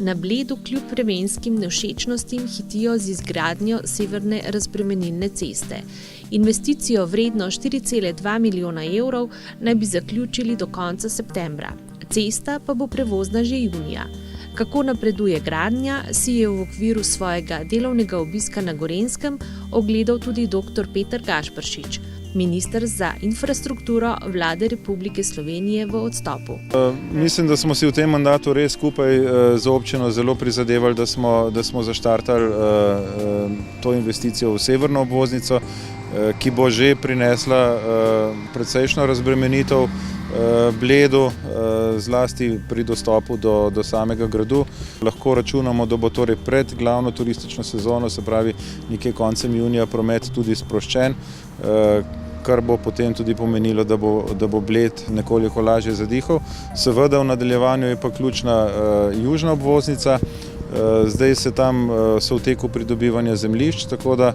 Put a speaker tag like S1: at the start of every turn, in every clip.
S1: Na Bledu kljub vremenskim nevšečnostim hitijo z izgradnjo severne razbremenilne ceste. Investicijo vredno 4,2 milijona evrov naj bi zaključili do konca septembra. Cesta pa bo prevozna že junija. Kako napreduje gradnja, si je v okviru svojega delovnega obiska na Gorenjskem ogledal tudi dr. Peter Gašperšič, minister za infrastrukturo Vlade Republike Slovenije v odstopu.
S2: Mislim, da smo si v tem mandatu res skupaj z občino zelo prizadevali, da smo zaštartali to investicijo v severno obvoznico, ki bo že prinesla precejšnjo razbremenitev Bledu, zlasti pri dostopu do samega gradu. Lahko računamo, da bo torej pred glavno turistično sezono, se pravi nekje koncem junija, promet tudi sproščen, kar bo potem tudi pomenilo, da bo Bled nekoliko lažje zadihal. Seveda v nadaljevanju je pa ključna južna obvoznica. Zdaj so v teku pridobivanja zemljišč, tako da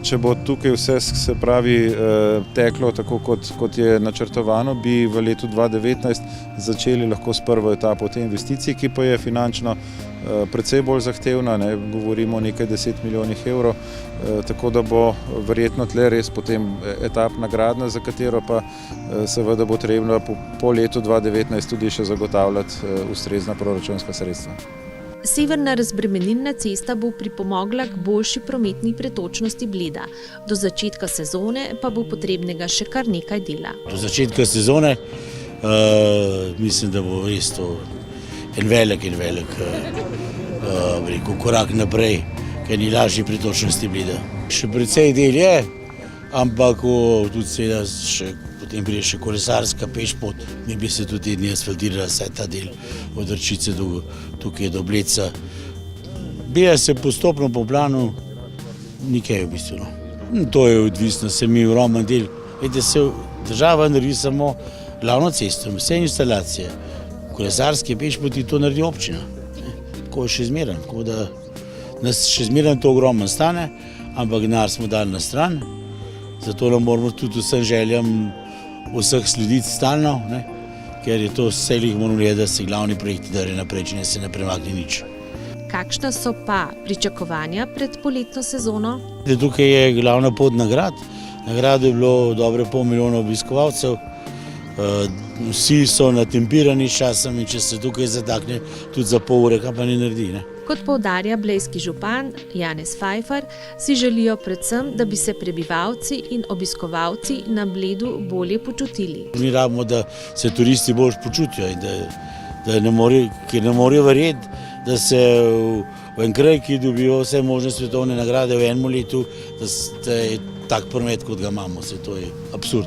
S2: če bo tukaj vse se pravi teklo tako, kot je načrtovano, bi v letu 2019 začeli lahko s prvo etapo te investicije, ki pa je finančno precej bolj zahtevna, govorimo o nekaj 10 milijonih evrov, tako da bo verjetno tle res potem etapna gradnja, za katero pa seveda bo treba po letu 2019 tudi še zagotavljati ustrezna proračunska sredstva.
S1: Severna razbremenilna cesta bo pripomogla k boljši prometni pretočnosti Bleda. Do začetka sezone pa bo potrebnega še kar nekaj dela.
S3: Do začetka sezone mislim, da bo res to en velik korak naprej, ker ni lažji pretočnosti Bleda. Še precej del je, ampak tudi seveda potem pride še kolesarska pešpot, mi bi se tudi dni asfaltirala vse ta del od Rčice tukaj do Bledca. Bije se postopno po planu, nikaj v bistvu. To je odvisno, se mi ogromen del. Država naredi samo glavno cesto, vse instalacije. Kolesarske pešpoti to naredi občina. Tako je še zmeraj, tako da nas še zmeraj to ogromen stane, ampak denar smo dali na stran, zato nam moramo tudi vsem željam vseh slediti stalno, ker je to vse jih moramo gledati, da se glavni projekti dajo naprej, če ne se ne premakne nič.
S1: Kakšna so pa pričakovanja pred poletno sezono?
S3: Tukaj je glavna pot na grad. Na gradu je bilo dobre pol milijona obiskovalcev. Vsi so natempirani s časom in če se tukaj zatakne tudi za pol ure, kaj pa ne naredi.
S1: Kot poudarja blejski župan Janez Fajfar, si želijo predvsem, da bi se prebivalci in obiskovalci na Bledu bolje počutili.
S3: Mi rabimo, da se turisti bolj počutijo in da ne morejo verjeti, da se v en kraj, ki dobijo vse možne svetovne nagrade v enem letu, da je tak promet, kot ga imamo. To je absurd.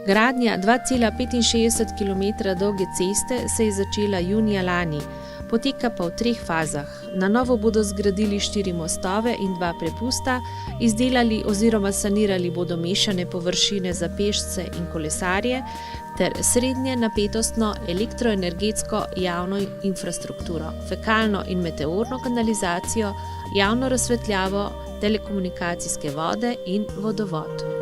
S1: Gradnja 2,65 km dolge ceste se je začela junija lani. Poteka pa v 3 fazah. Na novo bodo zgradili 4 mostove in 2 prepusta, izdelali oziroma sanirali bodo mešane površine za pešce in kolesarje ter srednje napetostno elektroenergetsko javno infrastrukturo, fekalno in meteorno kanalizacijo, javno razsvetljavo, telekomunikacijske vode in vodovod.